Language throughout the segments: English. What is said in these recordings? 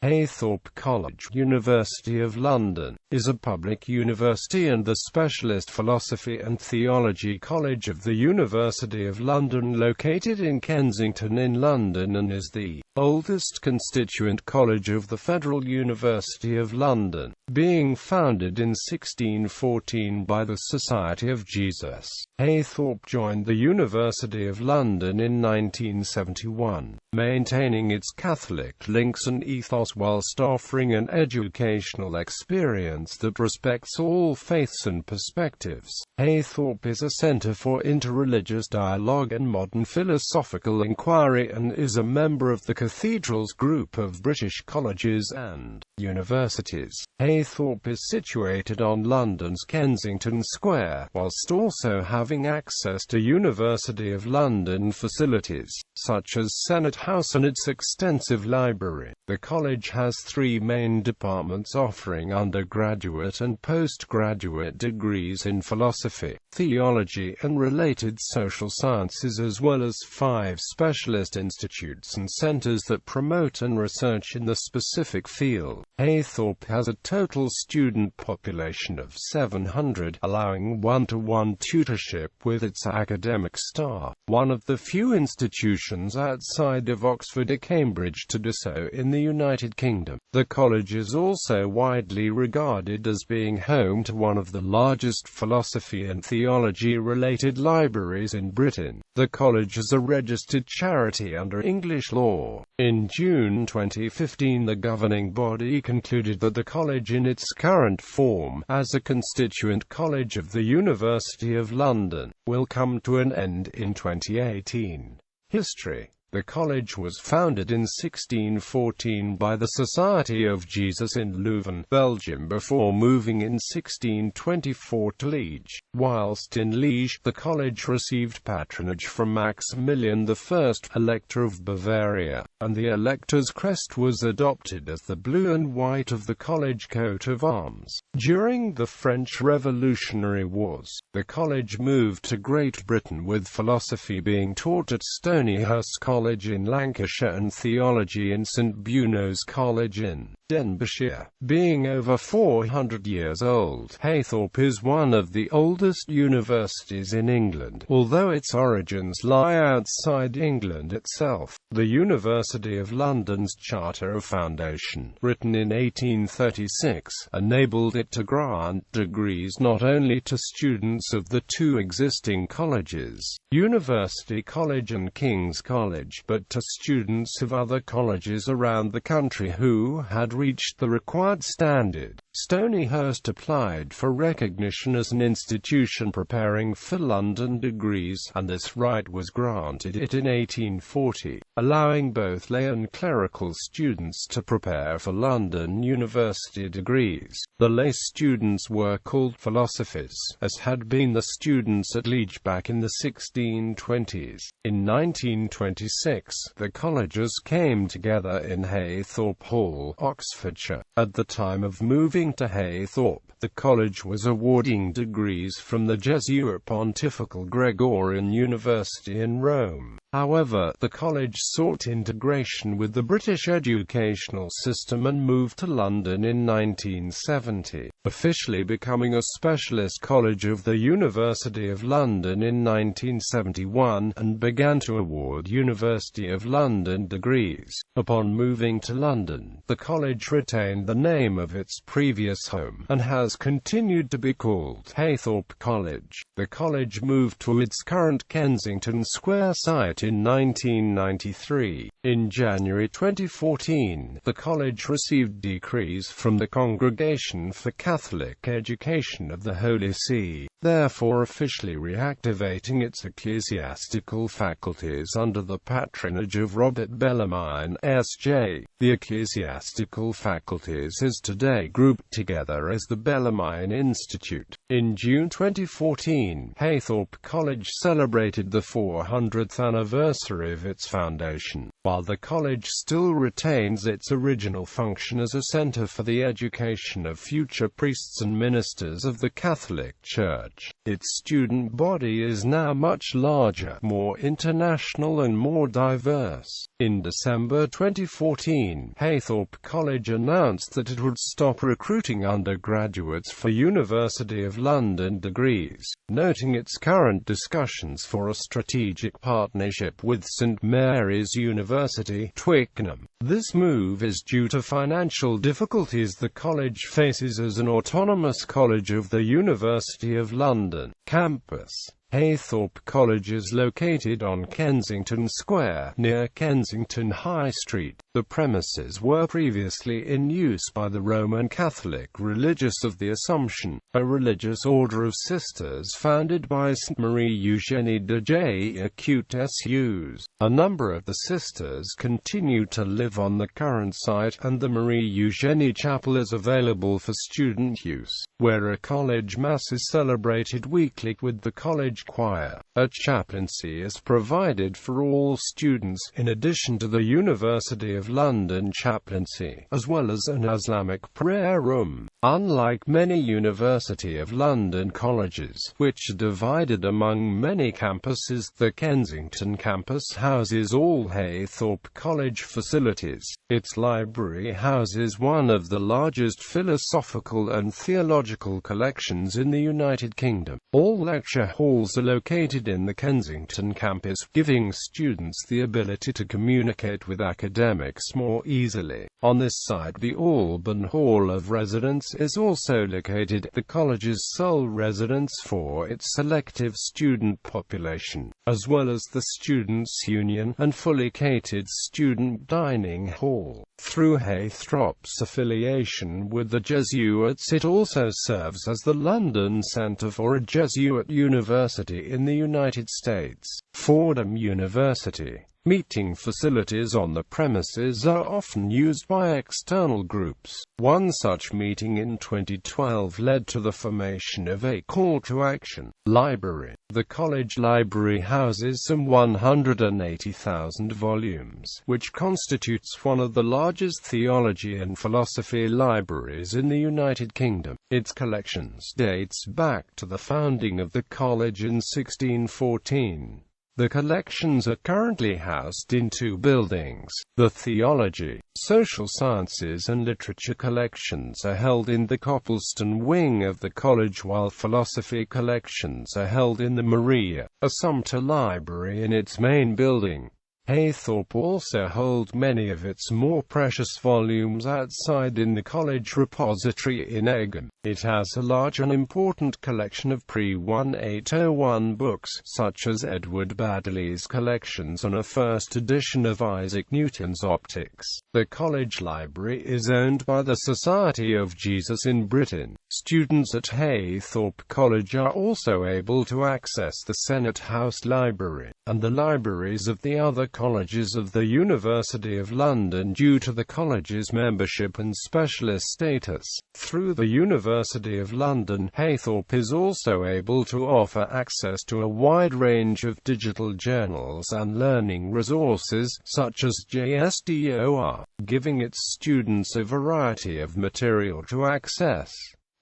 Heythrop College, University of London, is a public university and the specialist philosophy and theology college of the University of London, located in Kensington in London, and is the oldest constituent college of the Federal University of London, being founded in 1614 by the Society of Jesus.Heythrop. Joined the University of London in 1971, maintaining its Catholic links and ethos whilst offering an educational experience that respects all faiths and perspectives. Heythrop is a centre for interreligious dialogue and modern philosophical inquiry, and is a member of the Cathedrals Group of British colleges and universities. Heythrop is situated on London's Kensington Square, whilst also having access to University of London facilities, such as Senate House and its extensive library. The college has three main departments offering undergraduate and postgraduate degrees in philosophy, theology and related social sciences, as well as 5 specialist institutes and centres that promote and research in the specific field. Heythrop has a total student population of 700, allowing one-to-one tutorship with its academic staff, one of the few institutions outside of Oxford or Cambridge to do so in the United Kingdom. The college is also widely regarded as being home to one of the largest philosophy and theology-related libraries in Britain. The college is a registered charity under English law. In June 2015, the governing body concluded that the college in its current form, as a constituent college of the University of London, will come to an end in 2018. History. The college was founded in 1614 by the Society of Jesus in Leuven, Belgium, before moving in 1624 to Liege. Whilst in Liege, the college received patronage from Maximilian I, Elector of Bavaria, and the elector's crest was adopted as the blue and white of the college coat of arms. During the French Revolutionary Wars, the college moved to Great Britain, with philosophy being taught at Stonyhurst College in Lancashire and theology in St Bruno's College in Denbighshire. Being over 400 years old, Heythrop is one of the oldest universities in England, although its origins lie outside England itself. The University of London's Charter of Foundation, written in 1836, enabled it to grant degrees not only to students of the 2 existing colleges, University College and King's College, but to students of other colleges around the country who had reached the required standard. Stonyhurst applied for recognition as an institution preparing for London degrees, and this right was granted it in 1840, allowing both lay and clerical students to prepare for London University degrees. The lay students were called philosophers, as had been the students at Liege back in the 1620s. In 1926, the colleges came together in Heythrop Hall, Oxfordshire. At the time of moving to Heythrop, the college was awarding degrees from the Jesuit Pontifical Gregorian University in Rome. However, the college sought integration with the British educational system and moved to London in 1970, officially becoming a specialist college of the University of London in 1971, and began to award University of London degrees. Upon moving to London, the college retained the name of its previous home, and has continued to be called Heythrop College. The college moved to its current Kensington Square site in 1993. In January 2014, the college received decrees from the Congregation for Catholic Education of the Holy See, therefore officially reactivating its ecclesiastical faculties under the patronage of Robert Bellarmine, S.J. The ecclesiastical faculties is today grouped together as the Bellarmine Institute. In June 2014, Heythrop College celebrated the 400th anniversary of its foundation. While the college still retains its original function as a centre for the education of future priests and ministers of the Catholic Church, large. Its student body is now much larger, more international and more diverse. In December 2014, Heythrop College announced that it would stop recruiting undergraduates for University of London degrees, noting its current discussions for a strategic partnership with St Mary's University, Twickenham. This move is due to financial difficulties the college faces as an autonomous college of the University of London campus. Heythrop College is located on Kensington Square, near Kensington High Street. The premises were previously in use by the Roman Catholic Religious of the Assumption, a religious order of sisters founded by St. Marie Eugénie de Jésus. A number of the sisters continue to live on the current site, and the Marie Eugénie Chapel is available for student use, where a college mass is celebrated weekly with the college choir. A chaplaincy is provided for all students, in addition to the University of London chaplaincy, as well as an Islamic prayer room. Unlike many University of London colleges, which are divided among many campuses, the Kensington campus houses all Heythrop College facilities. Its library houses one of the largest philosophical and theological collections in the United Kingdom. All lecture halls are located in the Kensington campus, giving students the ability to communicate with academics more easily. On this side, the Alban Hall of Residence is also located, the college's sole residence for its selective student population, as well as the Students' Union and fully catered student dining hall. Through Heythrop's affiliation with the Jesuits, it also serves as the London Centre for a Jesuit University in the United States. Fordham University. Meeting facilities on the premises are often used by external groups. One such meeting in 2012 led to the formation of a call to action library. The college library houses some 180,000 volumes, which constitutes one of the largest theology and philosophy libraries in the United Kingdom. Its collections dates back to the founding of the college in 1614. The collections are currently housed in two buildings. The theology, social sciences and literature collections are held in the Copleston wing of the college, while philosophy collections are held in the Maria Assumpta Library in its main building. Heythrop also holds many of its more precious volumes outside in the college repository in Egham. It has a large and important collection of pre-1801 books, such as Edward Baddeley's collections and a first edition of Isaac Newton's Optics. The college library is owned by the Society of Jesus in Britain. Students at Heythrop College are also able to access the Senate House Library, and the libraries of the other colleges of the University of London due to the college's membership and specialist status. Through the University of London, Heythrop is also able to offer access to a wide range of digital journals and learning resources, such as JSDOR, giving its students a variety of material to access.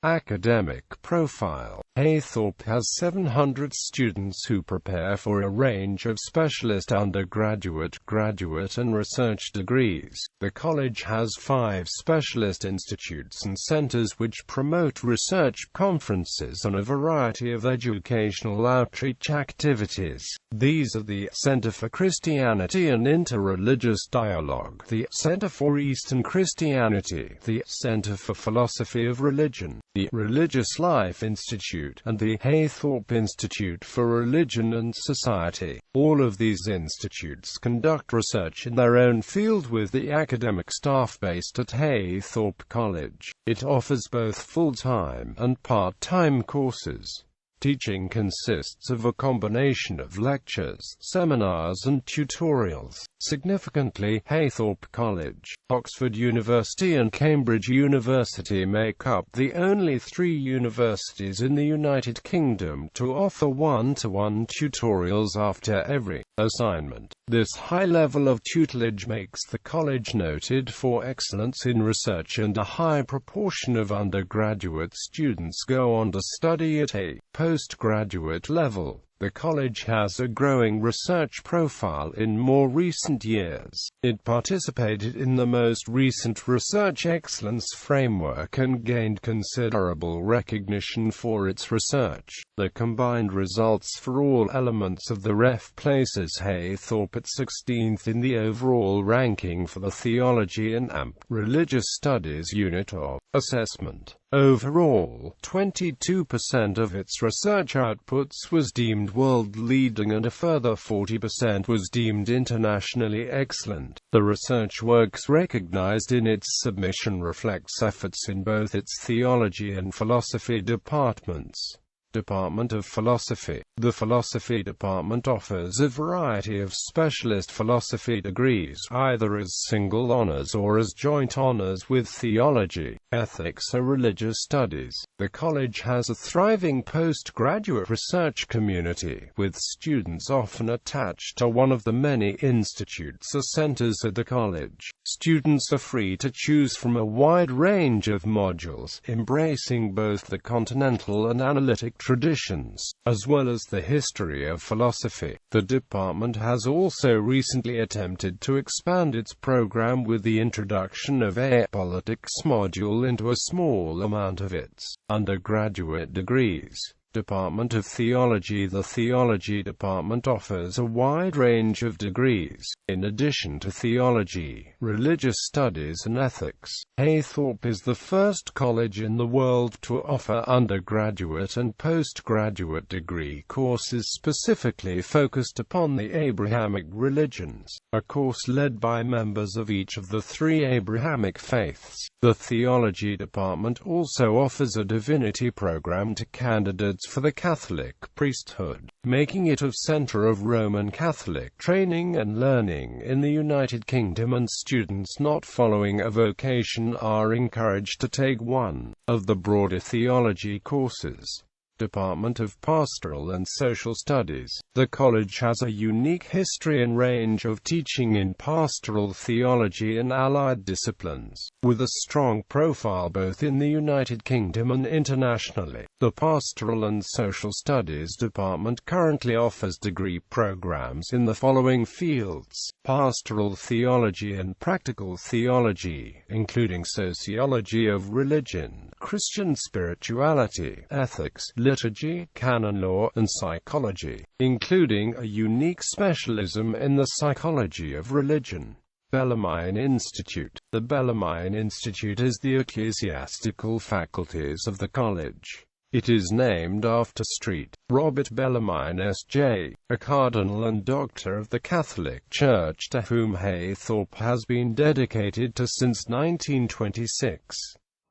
Academic profile. Heythrop has 700 students who prepare for a range of specialist undergraduate, graduate and research degrees. The college has 5 specialist institutes and centers which promote research, conferences and a variety of educational outreach activities. These are the Center for Christianity and Interreligious Dialogue, the Center for Eastern Christianity, the Center for Philosophy of Religion, the Religious Life Institute, and the Heythrop Institute for Religion and Society. All of these institutes conduct research in their own field with the academic staff based at Heythrop College. It offers both full-time and part-time courses. Teaching consists of a combination of lectures, seminars and tutorials. Significantly, Heythrop College, Oxford University and Cambridge University make up the only 3 universities in the United Kingdom to offer one-to-one tutorials after every assignment. This high level of tutelage makes the college noted for excellence in research, and a high proportion of undergraduate students go on to study at a postgraduate level. The college has a growing research profile in more recent years. It participated in the most recent Research Excellence Framework and gained considerable recognition for its research. The combined results for all elements of the ref places Heythrop at 16th in the overall ranking for the Theology and AMP Religious Studies unit of assessment. Overall, 22% of its research outputs was deemed world-leading and a further 40% was deemed internationally excellent. The research works recognized in its submission reflects efforts in both its theology and philosophy departments. Department of Philosophy. The Philosophy Department offers a variety of specialist philosophy degrees, either as single honors or as joint honors with theology, ethics or religious studies. The college has a thriving postgraduate research community, with students often attached to one of the many institutes or centers at the college. Students are free to choose from a wide range of modules, embracing both the continental and analytic traditions, as well as the history of philosophy. The department has also recently attempted to expand its program with the introduction of a politics module into a small amount of its undergraduate degrees. Department of Theology. The Theology Department offers a wide range of degrees. In addition to theology, religious studies and ethics, Heythrop is the first college in the world to offer undergraduate and postgraduate degree courses specifically focused upon the Abrahamic religions, a course led by members of each of the three Abrahamic faiths. The Theology Department also offers a divinity program to candidates for the Catholic priesthood, making it a center of Roman Catholic training and learning in the United Kingdom, and students not following a vocation are encouraged to take one of the broader theology courses. Department of Pastoral and Social Studies. The college has a unique history and range of teaching in pastoral theology and allied disciplines, with a strong profile both in the United Kingdom and internationally. The Pastoral and Social Studies Department currently offers degree programs in the following fields: pastoral theology and practical theology, including sociology of religion, Christian spirituality, ethics, liturgy, canon law, and psychology, including a unique specialism in the psychology of religion. Bellarmine Institute. The Bellarmine Institute is the ecclesiastical faculties of the college. It is named after St. Robert Bellarmine S.J., a cardinal and doctor of the Catholic Church to whom Heythrop has been dedicated to since 1926.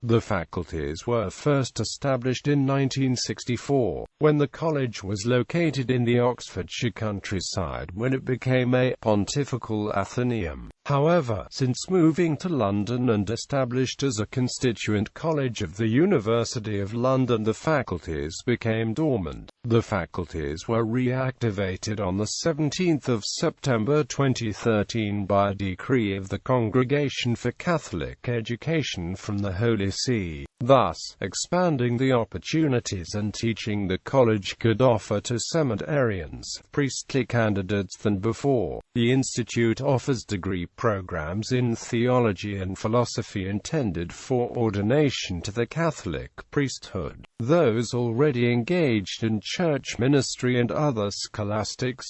The faculties were first established in 1964, when the college was located in the Oxfordshire countryside when it became a pontifical athenaeum. However, since moving to London and established as a constituent college of the University of London, the faculties became dormant. The faculties were reactivated on the 17th of September 2013 by a decree of the Congregation for Catholic Education from the Holy See, thus expanding the opportunities and teaching the college could offer to seminarians, priestly candidates than before. The institute offers degree programs in theology and philosophy intended for ordination to the Catholic priesthood, those already engaged in church ministry and other scholastics.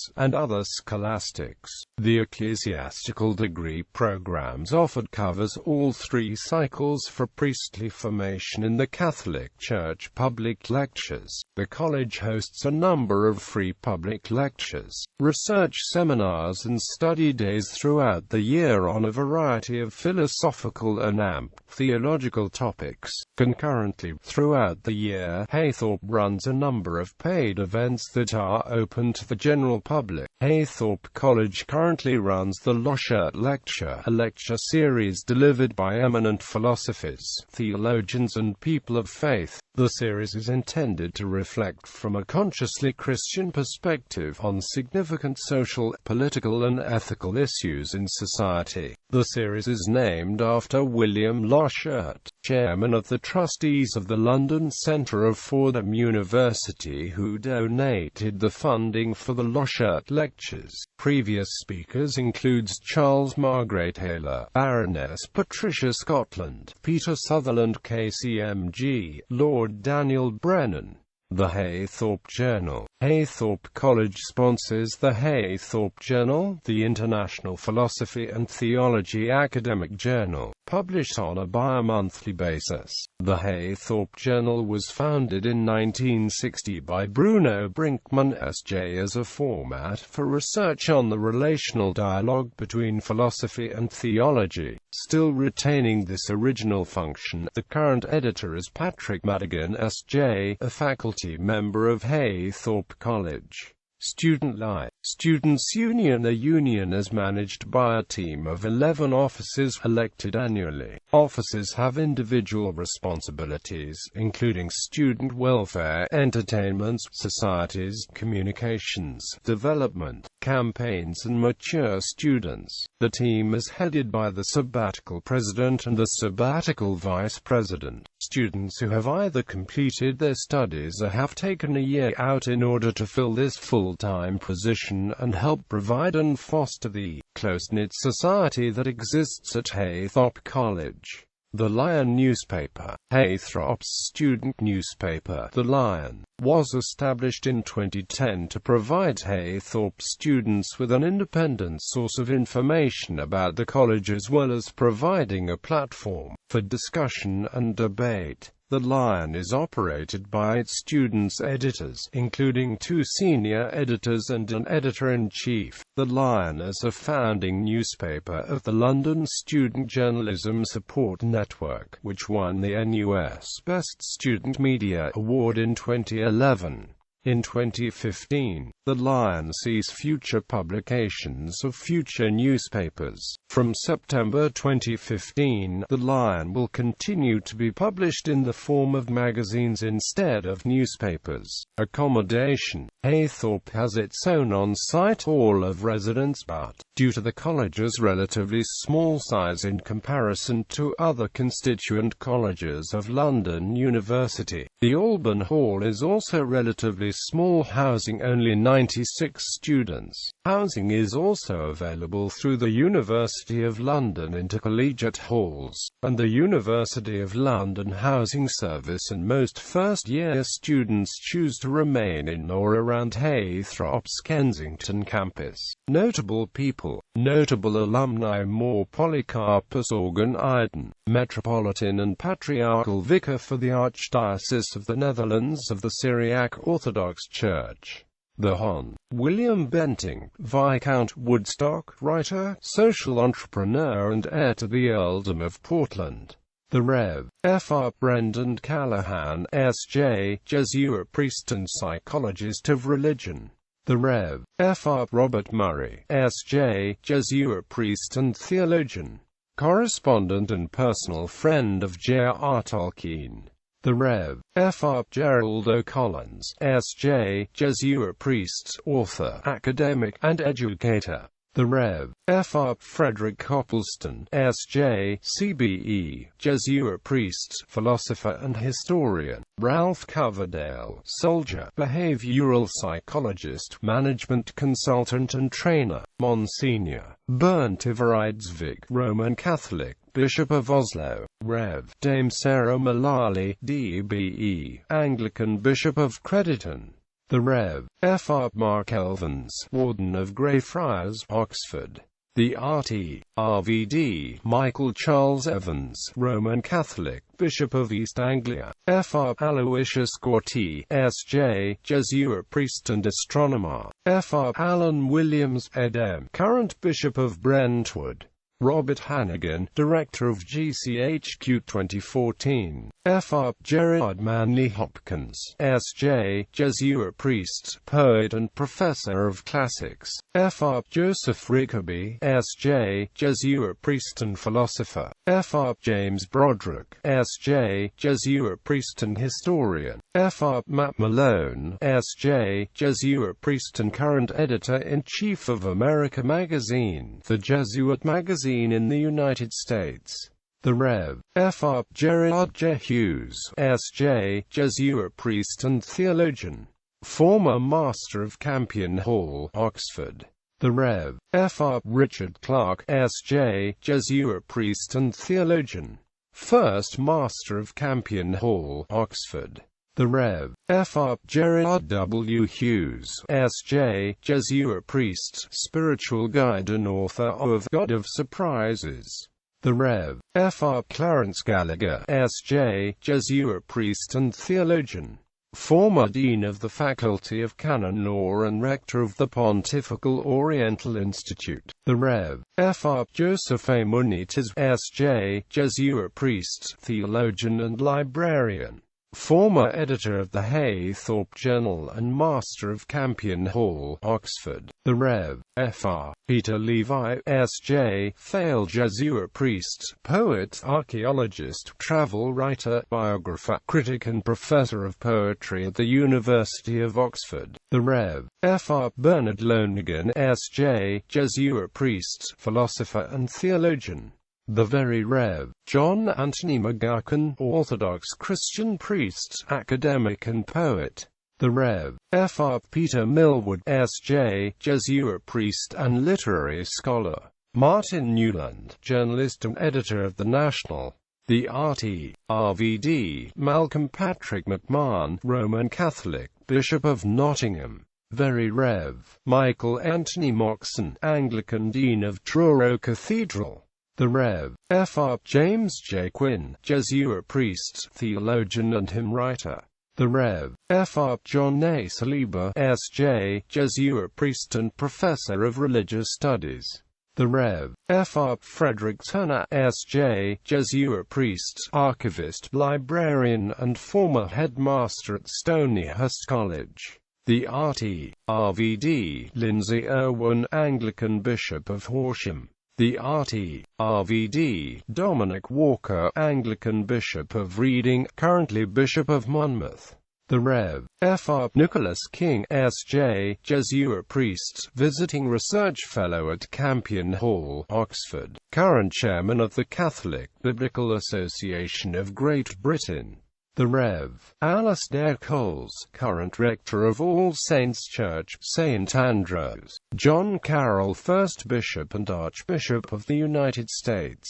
The ecclesiastical degree programs offered covers all three cycles for priestly formation in the Catholic Church. Public lectures. The college hosts a number of free public lectures, research seminars and study days throughout the year on a variety of philosophical and theological topics. Concurrently, throughout the year, year, Heythrop runs a number of paid events that are open to the general public. Heythrop College currently runs the Loschert Lecture, a lecture series delivered by eminent philosophers, theologians and people of faith. The series is intended to reflect from a consciously Christian perspective on significant social, political and ethical issues in society. The series is named after William Loschert, chairman of the trustees of the London Centre of Fordham University, who donated the funding for the Loschert Lectures. Previous speakers includes Charles Margaret Taylor, Baroness Patricia Scotland, Peter Sutherland KCMG, Lord Daniel Brennan. The Heythrop Journal. Heythrop College sponsors the Heythrop Journal, the international philosophy and theology academic journal, published on a bi-monthly basis. The Heythrop Journal was founded in 1960 by Bruno Brinkmann S.J. as a format for research on the relational dialogue between philosophy and theology. Still retaining this original function, the current editor is Patrick Madigan S.J., a faculty member of Heythrop College. Student Life. Students' Union. A union is managed by a team of 11 officers elected annually. Officers have individual responsibilities, including student welfare, entertainment, societies, communications, development, campaigns and mature students. The team is headed by the sabbatical president and the sabbatical vice president. Students who have either completed their studies or have taken a year out in order to fill this full-time position and help provide and foster the close-knit society that exists at Heythrop College. The Lion newspaper. Heythrop's student newspaper, The Lion, was established in 2010 to provide Heythrop students with an independent source of information about the college as well as providing a platform for discussion and debate. The Lion is operated by its students' editors, including 2 senior editors and an editor-in-chief. The Lion is a founding newspaper of the London Student Journalism Support Network, which won the NUS Best Student Media Award in 2011. In 2015, The Lion sees future publications of future newspapers. From September 2015, The Lion will continue to be published in the form of magazines instead of newspapers. Accommodation. Heythrop has its own on-site hall of residence, but, due to the college's relatively small size in comparison to other constituent colleges of London University, the Alban Hall is also relatively small, housing only 96 students. Housing is also available through the University of London intercollegiate halls, and the University of London Housing Service, and most first-year students choose to remain in or around Heythrop's Kensington campus. Notable people. Notable alumni: More Polycarpus Organ-Iden, Metropolitan and Patriarchal Vicar for the Archdiocese of the Netherlands of the Syriac Orthodox Church. The Hon. William Benting, Viscount Woodstock, writer, social entrepreneur and heir to the Earldom of Portland. The Rev. Fr. Brendan Callahan, S.J., Jesuit priest and psychologist of religion. The Rev. Fr. Robert Murray, S.J., Jesuit priest and theologian. Correspondent and personal friend of J.R. Tolkien. The Rev. Fr. Gerald O'Collins, S.J., Jesuit priest, author, academic, and educator. The Rev. Fr. Frederick Copleston, S.J., CBE, Jesuit priest, philosopher and historian. Ralph Coverdale, soldier, behavioral psychologist, management consultant and trainer. Monsignor Bernd Iveridzvig, Roman Catholic, Bishop of Oslo. Rev. Dame Sarah Mullally, DBE, Anglican Bishop of Crediton. The Rev. Fr. Mark Elvins, Warden of Greyfriars, Oxford. The RT. RVD. Michael Charles Evans, Roman Catholic, Bishop of East Anglia. Fr. Aloysius Gorty, S.J., Jesuit priest and astronomer. Fr. Alan Williams, Edem, current Bishop of Brentwood. Robert Hannigan, Director of GCHQ 2014. Fr. Gerard Manley Hopkins, S.J., Jesuit priest, poet and professor of classics. Fr. Joseph Rickaby, S.J., Jesuit priest and philosopher. Fr. James Broderick, S.J., Jesuit priest and historian. Fr. Matt Malone, S.J., Jesuit priest and current editor-in-chief of America Magazine, the Jesuit magazine in the United States. The Rev. Fr. Gerard J. Hughes, S.J., Jesuit priest and theologian. Former Master of Campion Hall, Oxford. The Rev. Fr. Richard Clark, S.J., Jesuit priest and theologian. First Master of Campion Hall, Oxford. The Rev. Fr. Gerard W. Hughes, S.J., Jesuit priest, spiritual guide and author of God of Surprises. The Rev. Fr. Clarence Gallagher, S.J., Jesuit priest and theologian. Former Dean of the Faculty of Canon Law and Rector of the Pontifical Oriental Institute. The Rev. Fr. Joseph A. Muniz, S.J., Jesuit priest, theologian and librarian. Former editor of the Heythrop Journal and Master of Campion Hall, Oxford. The Rev. Fr. Peter Levi, S.J., failed Jesuit priest, poet, archaeologist, travel writer, biographer, critic and professor of poetry at the University of Oxford. The Rev. Fr. Bernard Lonergan, S.J., Jesuit priest, philosopher and theologian. The Very Rev. John Anthony McGuckin, Orthodox Christian priest, academic and poet. The Rev. Fr. Peter Millwood, S.J., Jesuit priest and literary scholar. Martin Newland, journalist and editor of The National. The RT.RVD, Malcolm Patrick McMahon, Roman Catholic, Bishop of Nottingham. Very Rev. Michael Anthony Moxon, Anglican Dean of Truro Cathedral. The Rev. Fr. James J. Quinn, Jesuit priest, theologian and hymn writer. The Rev. Fr. John A. Saliba, S.J., Jesuit priest and professor of religious studies. The Rev. Fr. Frederick Turner, S.J., Jesuit priest, archivist, librarian and former headmaster at Stonyhurst College. The RT.RVD, Lindsay Irwin, Anglican Bishop of Horsham. The RT.RVD, Dominic Walker, Anglican Bishop of Reading, currently Bishop of Monmouth. The Rev. Fr. Nicholas King, S.J., Jesuit priest, visiting research fellow at Campion Hall, Oxford, current chairman of the Catholic Biblical Association of Great Britain. The Rev. Alasdair Coles, current rector of All Saints Church, St. Andrews. John Carroll, first Bishop and Archbishop of the United States.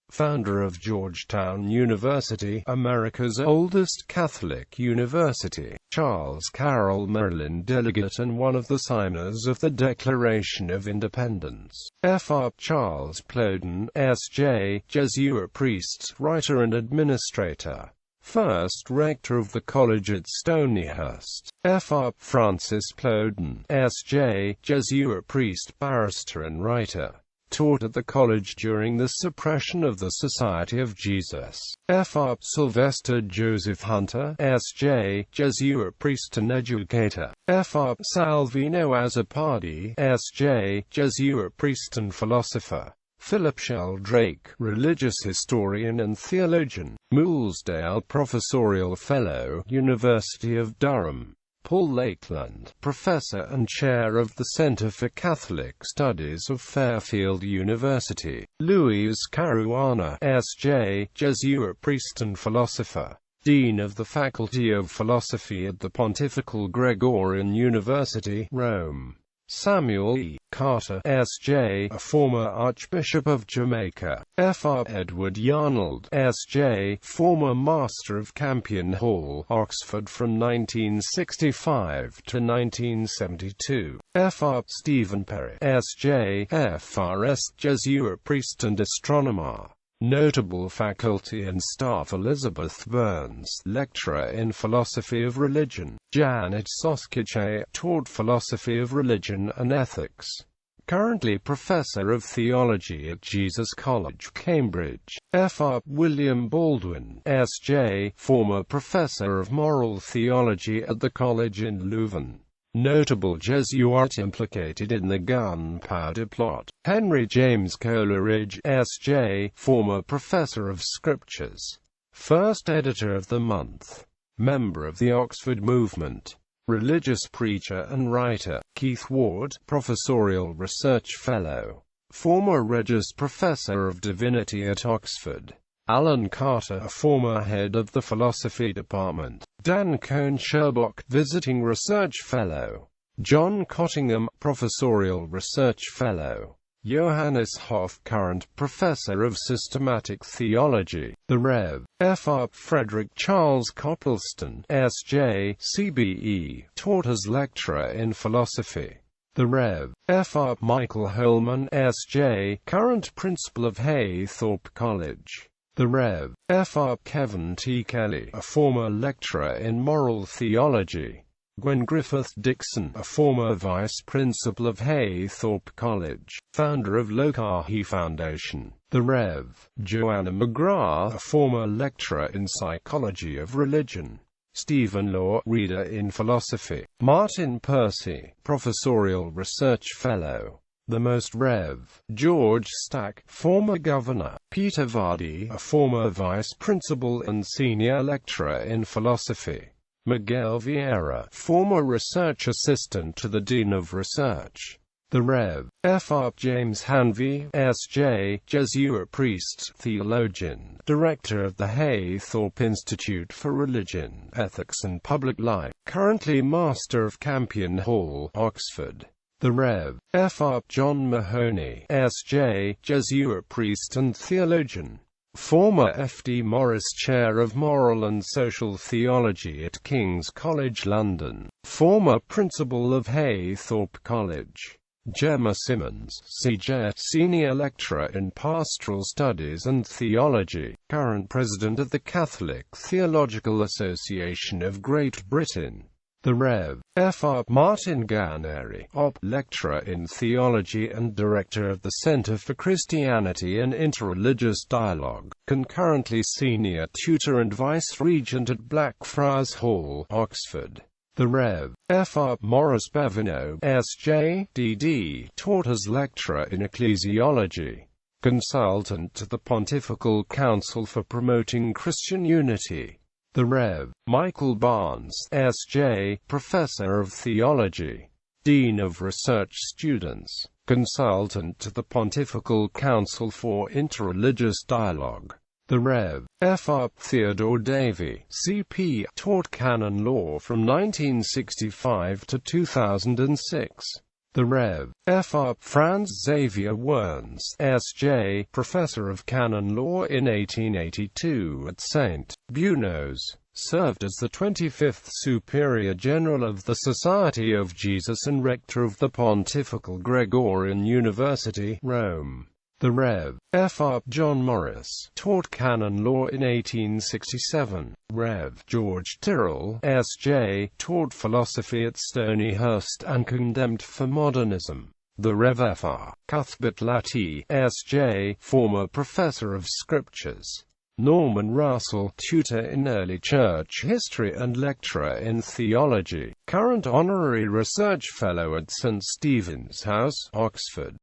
Founder of Georgetown University, America's oldest Catholic university. Charles Carroll, Maryland delegate and one of the signers of the Declaration of Independence. Fr. Charles Plowden, S.J., Jesuit priest, writer and administrator. First rector of the college at Stonyhurst. Fr. Francis Plowden, S.J., Jesuit priest, barrister and writer. Taught at the college during the suppression of the Society of Jesus. Fr. Sylvester Joseph Hunter, S.J., Jesuit priest and educator. Fr. Salvino Azzopardi, S.J., Jesuit priest and philosopher. Philip Sheldrake, religious historian and theologian. Moolsdale Professorial Fellow, University of Durham. Paul Lakeland, Professor and Chair of the Center for Catholic Studies of Fairfield University. Luis Caruana, S.J., Jesuit priest and philosopher. Dean of the Faculty of Philosophy at the Pontifical Gregorian University, Rome. Samuel E. Carter, S.J., a former Archbishop of Jamaica. Fr. Edward Yarnold, S.J., former Master of Campion Hall, Oxford from 1965 to 1972. Fr. Stephen Perry, S.J., F.R.S., Jesuit priest and astronomer. Notable faculty and staff: Elizabeth Burns, lecturer in philosophy of religion. Janet Soskice, taught philosophy of religion and ethics. currently Professor of Theology at Jesus College, Cambridge. Fr. William Baldwin, S.J., former Professor of Moral Theology at the college in Leuven. Notable Jesuit implicated in the Gunpowder Plot. Henry James Coleridge, S.J., former Professor of Scriptures. First Editor of the Month. Member of the Oxford Movement. Religious preacher and writer. Keith Ward, Professorial Research Fellow. Former Regius Professor of Divinity at Oxford. Alan Carter, former head of the Philosophy Department. Dan Cohn-Sherlock, Visiting Research Fellow. John Cottingham, Professorial Research Fellow. Johannes Hoff, current Professor of Systematic Theology. The Rev. Fr. Frederick Charles Copleston, S.J., CBE, taught as lecturer in philosophy. The Rev. Fr. Michael Holman, S.J., current Principal of Heythrop College. The Rev. Fr. Kevin T. Kelly, a former lecturer in moral theology. Gwen Griffith Dixon, a former Vice Principal of Heythrop College, founder of Lokahi Foundation. The Rev. Joanna McGrath, a former lecturer in Psychology of Religion. Stephen Law, Reader in Philosophy. Martin Percy, Professorial Research Fellow. The Most Rev. George Stack, former Governor. Peter Vardy, a former Vice Principal and Senior Lecturer in Philosophy. Miguel Vieira, former Research Assistant to the Dean of Research. The Rev. Fr. James Hanvey, S.J., Jesuit priest, theologian, Director of the Heythrop Institute for Religion, Ethics and Public Life, currently Master of Campion Hall, Oxford. The Rev. Fr. John Mahoney, S.J., Jesuit priest and theologian. Former F.D. Morris Chair of Moral and Social Theology at King's College London. Former Principal of Heythrop College. Gemma Simmons, C.J., Senior Lecturer in Pastoral Studies and Theology. Current President of the Catholic Theological Association of Great Britain. The Rev. Fr. Martin Ganeri, Op. Lecturer in Theology and Director of the Centre for Christianity and Interreligious Dialogue, concurrently Senior Tutor and Vice-Regent at Blackfriars Hall, Oxford. The Rev. Fr. Maurice Bevino, S.J., D.D., taught as lecturer in ecclesiology. Consultant to the Pontifical Council for Promoting Christian Unity. The Rev. Michael Barnes, S.J., Professor of Theology. Dean of Research Students. Consultant to the Pontifical Council for Interreligious Dialogue. The Rev. Fr. Theodore Davy, C.P., taught canon law from 1965 to 2006. The Rev. Fr. Franz Xavier Werns, S.J., Professor of Canon Law in 1882 at St. Bunos, served as the 25th Superior General of the Society of Jesus and Rector of the Pontifical Gregorian University, Rome. The Rev. Fr. John Morris, taught canon law in 1867. Rev. George Tyrrell, S.J., taught philosophy at Stonyhurst and condemned for modernism. The Rev. Fr. Cuthbert Latty, S.J., former Professor of Scriptures. Norman Russell, tutor in early church history and lecturer in theology. Current Honorary Research Fellow at St. Stephen's House, Oxford.